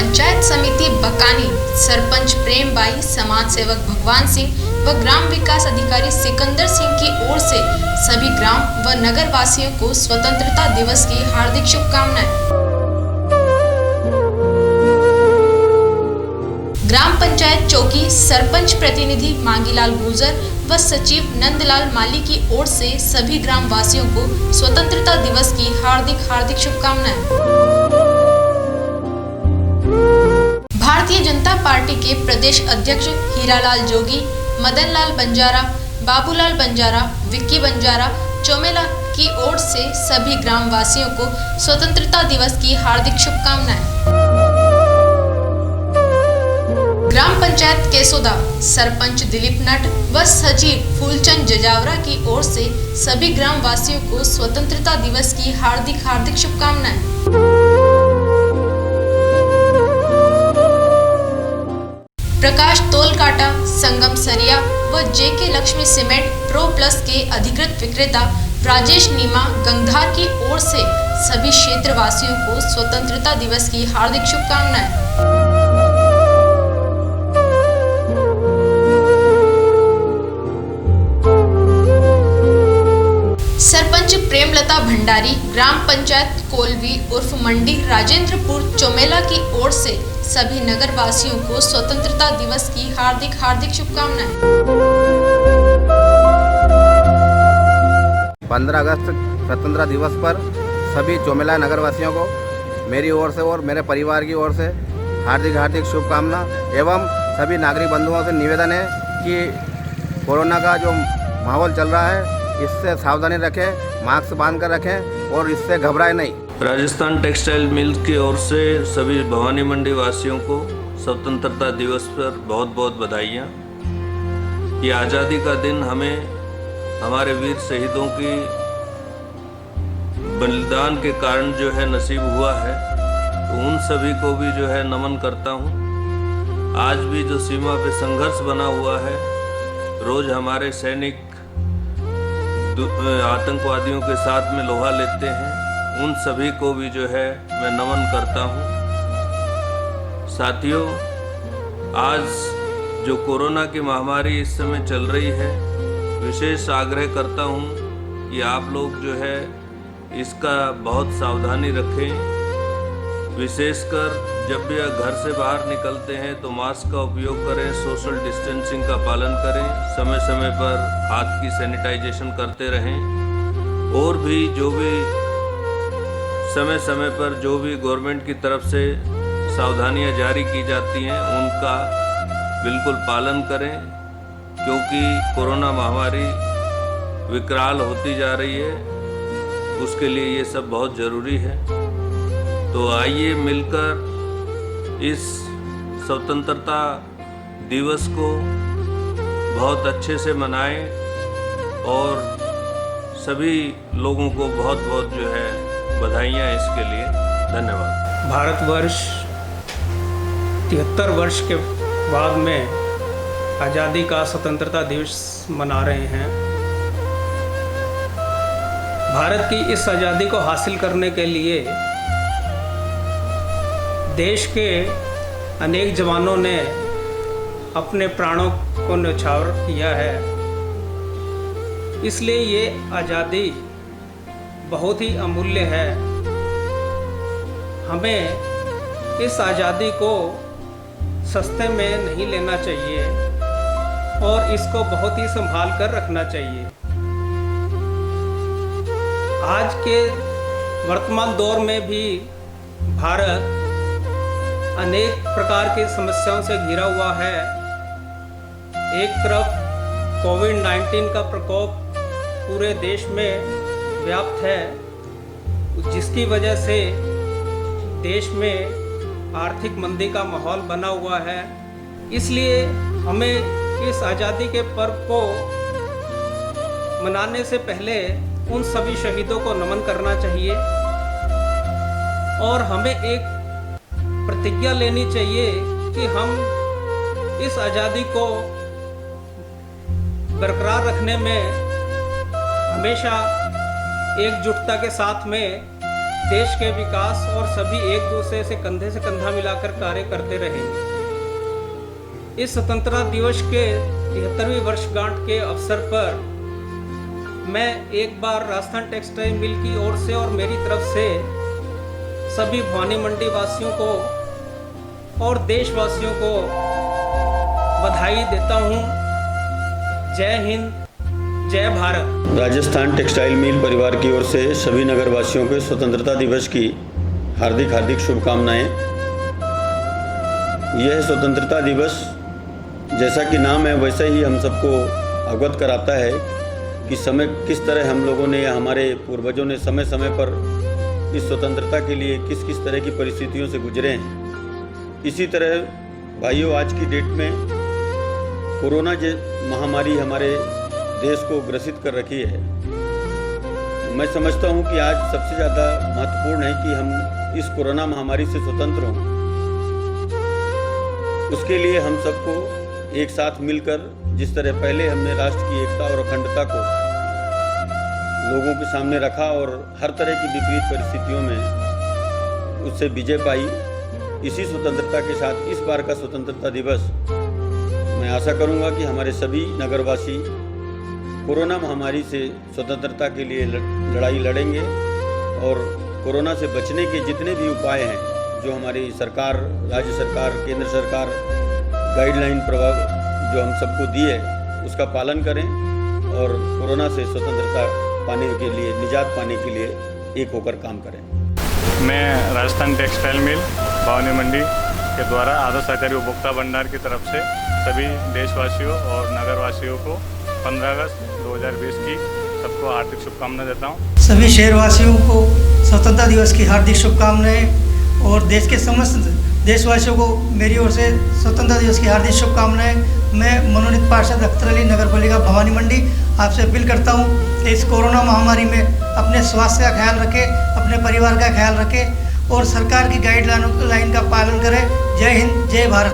पंचायत समिति बकानी सरपंच प्रेम बाई, समाज सेवक भगवान सिंह व ग्राम विकास अधिकारी सिकंदर सिंह की ओर से सभी ग्राम व नगर वासियों को स्वतंत्रता दिवस की हार्दिक शुभकामनाएं। ग्राम पंचायत चौकी सरपंच प्रतिनिधि मांगीलाल गुर्जर व सचिव नंदलाल माली की ओर से सभी ग्राम वासियों को स्वतंत्रता दिवस की हार्दिक शुभकामनाएं। भारतीय जनता पार्टी के प्रदेश अध्यक्ष हीरालाल जोगी, मदन लाल बंजारा, बाबूलाल बंजारा, विक्की बंजारा, चोमेला की ओर से सभी ग्राम वासियों को स्वतंत्रता दिवस की हार्दिक शुभकामनाएं। ग्राम पंचायत केसोदा सरपंच दिलीप नट व सचिव फूलचंद जजावरा की ओर से सभी ग्राम वासियों को स्वतंत्रता दिवस की हार्दिक शुभकामनाएं। प्रकाश तोलकाटा, संगम सरिया व जेके लक्ष्मी सीमेंट प्रो प्लस के अधिकृत विक्रेता राजेश नीमा गंगधार की ओर से सभी क्षेत्रवासियों को स्वतंत्रता दिवस की हार्दिक शुभकामनाएं। सरपंच प्रेमलता भंडारी, ग्राम पंचायत कोलवी उर्फ मंडी राजेंद्रपुर चोमेला की ओर से सभी नगर वासियों को स्वतंत्रता दिवस की हार्दिक शुभकामनाएं। 15 अगस्त स्वतंत्रता दिवस पर सभी चोमेला नगर वासियों को मेरी ओर से और मेरे परिवार की ओर से हार्दिक शुभकामना एवं सभी नागरिक बंधुओं से निवेदन है कि कोरोना का जो माहौल चल रहा है इससे सावधानी रखें, मास्क बांध कर रखें और इससे घबराएं नहीं। राजस्थान टेक्सटाइल मिल्स की ओर से सभी भवानी मंडी वासियों को स्वतंत्रता दिवस पर बहुत बहुत बधाइयाँ। ये आज़ादी का दिन हमें हमारे वीर शहीदों की बलिदान के कारण जो है नसीब हुआ है, तो उन सभी को भी जो है नमन करता हूँ। आज भी जो सीमा पे संघर्ष बना हुआ है, रोज़ हमारे सैनिक आतंकवादियों के साथ में लोहा लेते हैं, उन सभी को भी जो है मैं नमन करता हूँ। साथियों, आज जो कोरोना की महामारी इस समय चल रही है, विशेष आग्रह करता हूँ कि आप लोग जो है इसका बहुत सावधानी रखें। विशेषकर जब भी घर से बाहर निकलते हैं तो मास्क का उपयोग करें, सोशल डिस्टेंसिंग का पालन करें, समय समय पर हाथ की सैनिटाइजेशन करते रहें और भी जो भी समय समय पर जो भी गवर्नमेंट की तरफ से सावधानियां जारी की जाती हैं उनका बिल्कुल पालन करें, क्योंकि कोरोना महामारी विकराल होती जा रही है, उसके लिए ये सब बहुत ज़रूरी है। तो आइए मिलकर इस स्वतंत्रता दिवस को बहुत अच्छे से मनाएं और सभी लोगों को बहुत बहुत जो है बधाइयाँ इसके लिए। धन्यवाद। भारतवर्ष 73 वर्ष के बाद में आज़ादी का स्वतंत्रता दिवस मना रहे हैं। भारत की इस आज़ादी को हासिल करने के लिए देश के अनेक जवानों ने अपने प्राणों को न्यौछावर किया है, इसलिए ये आज़ादी बहुत ही अमूल्य है। हमें इस आज़ादी को सस्ते में नहीं लेना चाहिए और इसको बहुत ही संभाल कर रखना चाहिए। आज के वर्तमान दौर में भी भारत अनेक प्रकार की समस्याओं से घिरा हुआ है। एक तरफ कोविड-19 का प्रकोप पूरे देश में व्याप्त है, जिसकी वजह से देश में आर्थिक मंदी का माहौल बना हुआ है। इसलिए हमें इस आज़ादी के पर्व को मनाने से पहले उन सभी शहीदों को नमन करना चाहिए और हमें एक प्रतिज्ञा लेनी चाहिए कि हम इस आज़ादी को बरकरार रखने में हमेशा एकजुटता के साथ में देश के विकास और सभी एक दूसरे से कंधा मिलाकर कार्य करते रहेंगे। इस स्वतंत्रता दिवस के 73वीं वर्षगांठ के अवसर पर मैं एक बार राजस्थान टेक्सटाइल मिल की ओर से और मेरी तरफ से सभी भवानी मंडी वासियों को और देशवासियों को बधाई देता हूँ। जय हिंद, जय भारत। राजस्थान टेक्सटाइल मिल परिवार की ओर से सभी नगरवासियों को स्वतंत्रता दिवस की हार्दिक शुभकामनाएं। यह स्वतंत्रता दिवस जैसा कि नाम है वैसे ही हम सबको अवगत कराता है कि समय किस तरह हम लोगों ने या हमारे पूर्वजों ने समय समय पर इस स्वतंत्रता के लिए किस किस तरह की परिस्थितियों से गुजरे हैं। इसी तरह भाइयों, आज की डेट में कोरोना महामारी हमारे देश को ग्रसित कर रखी है। मैं समझता हूं कि आज सबसे ज़्यादा महत्वपूर्ण है कि हम इस कोरोना महामारी से स्वतंत्र हों। उसके लिए हम सबको एक साथ मिलकर जिस तरह पहले हमने राष्ट्र की एकता और अखंडता को लोगों के सामने रखा और हर तरह की विपरीत परिस्थितियों में उससे विजय पाई, इसी स्वतंत्रता के साथ इस बार का स्वतंत्रता दिवस मैं आशा करूंगा कि हमारे सभी नगरवासी कोरोना महामारी से स्वतंत्रता के लिए लड़ाई लड़ेंगे और कोरोना से बचने के जितने भी उपाय हैं जो हमारी सरकार, राज्य सरकार, केंद्र सरकार गाइडलाइन प्रभाव जो हम सबको दी है उसका पालन करें और कोरोना से स्वतंत्रता पाने के लिए, निजात पाने के लिए एक होकर काम करें। मैं राजस्थान टेक्सटाइल मिल भवानी मंडी के द्वारा आदर्श आचार्य उपभोक्ता भंडार की तरफ से सभी देशवासियों और नगरवासियों को 15 अगस्त 2020 की सबको हार्दिक शुभकामनाएं देता हूँ। सभी शहरवासियों को स्वतंत्रता दिवस की हार्दिक शुभकामनाएं और देश के समस्त देशवासियों को मेरी ओर से स्वतंत्रता दिवस की हार्दिक शुभकामनाएं। मैं मनोनीत पार्षद अख्तर अली, नगर पालिका भवानी मंडी, आपसे अपील करता हूं कि इस कोरोना महामारी में अपने स्वास्थ्य का ख्याल रखें, अपने परिवार का ख्याल रखें और सरकार की गाइडलाइन का पालन करें। जय हिंद, जय भारत।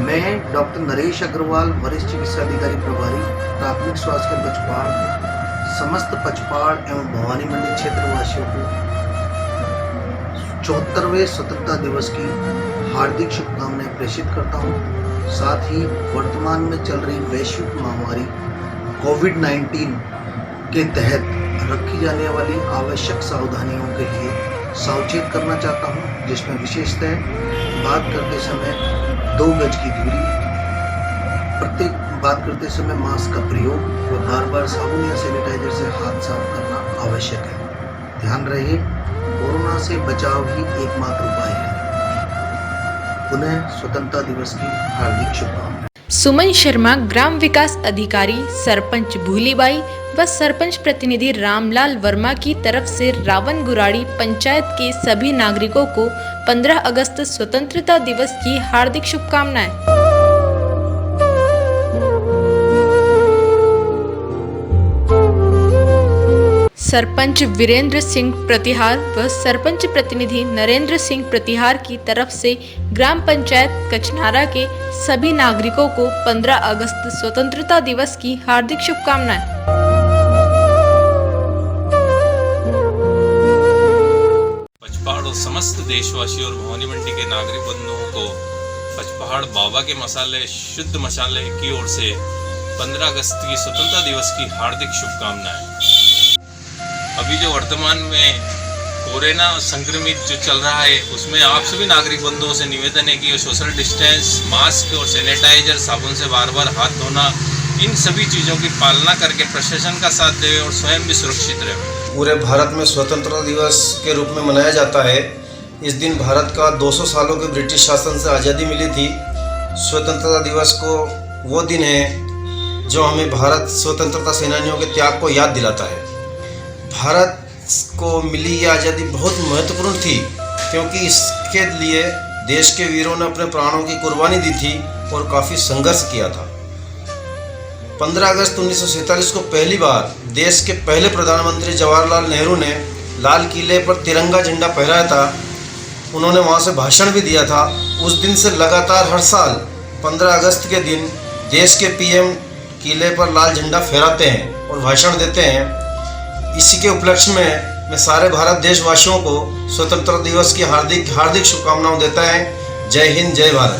मैं डॉक्टर नरेश अग्रवाल, वरिष्ठ चिकित्सा अधिकारी प्रभारी, प्राथमिक स्वास्थ्य केंद्र पचपाड़, समस्त पचपाड़ एवं भवानी मंडी क्षेत्रवासियों को 74वें स्वतंत्रता दिवस की हार्दिक शुभकामनाएं प्रेषित करता हूं। साथ ही वर्तमान में चल रही वैश्विक महामारी कोविड-19 के तहत रखी जाने वाली आवश्यक सावधानियों के लिए सावचेत करना चाहता हूं, जिसमें विशेषतः बात करते समय 2 गज की दूरी, प्रत्येक बात करते समय मास्क का प्रयोग और बार-बार साबुन या सैनिटाइजर से हाथ साफ करना आवश्यक है। ध्यान रहे, कोरोना से बचाव ही एकमात्र उपाय है। पुनः स्वतंत्रता दिवस की हार्दिक शुभकामनाएं। सुमन शर्मा, ग्राम विकास अधिकारी, सरपंच भूलीबाई व सरपंच प्रतिनिधि रामलाल वर्मा की तरफ से रावण गुराड़ी पंचायत के सभी नागरिकों को 15 अगस्त स्वतंत्रता दिवस की हार्दिक शुभकामनाएं। सरपंच वीरेंद्र सिंह प्रतिहार व सरपंच प्रतिनिधि नरेंद्र सिंह प्रतिहार की तरफ से ग्राम पंचायत कचनारा के सभी नागरिकों को 15 अगस्त स्वतंत्रता दिवस की हार्दिक शुभकामनाएं। पचपहाड़ और समस्त देशवासियों और भवानी मंडी के नागरिक बंधुओं को पचपहाड़ बाबा के मसाले शुद्ध मसाले की ओर से 15 अगस्त की स्वतंत्रता दिवस की हार्दिक शुभकामनाएं। अभी जो वर्तमान में कोरोना संक्रमित जो चल रहा है उसमें आप सभी नागरिक बंधुओं से निवेदन है कि सोशल डिस्टेंस, मास्क और सैनिटाइजर, साबुन से बार बार हाथ धोना, इन सभी चीज़ों की पालना करके प्रशासन का साथ दें और स्वयं भी सुरक्षित रहें। पूरे भारत में स्वतंत्रता दिवस के रूप में मनाया जाता है। इस दिन भारत का 200 सालों के ब्रिटिश शासन से आज़ादी मिली थी। स्वतंत्रता दिवस को वो दिन है जो हमें भारत स्वतंत्रता सेनानियों के त्याग को याद दिलाता है। भारत को मिली ये आज़ादी बहुत महत्वपूर्ण थी क्योंकि इसके लिए देश के वीरों ने अपने प्राणों की कुर्बानी दी थी और काफ़ी संघर्ष किया था। 15 अगस्त 1947 को पहली बार देश के पहले प्रधानमंत्री जवाहरलाल नेहरू ने लाल किले पर तिरंगा झंडा फहराया था। उन्होंने वहाँ से भाषण भी दिया था। उस दिन से लगातार हर साल 15 अगस्त के दिन देश के पीएम किले पर लाल झंडा फहराते हैं और भाषण देते हैं। इसी के उपलक्ष्य में मैं सारे भारत देशवासियों को स्वतंत्रता दिवस की हार्दिक हार्दिक शुभकामनाएं देता है। जय हिंद, जय भारत।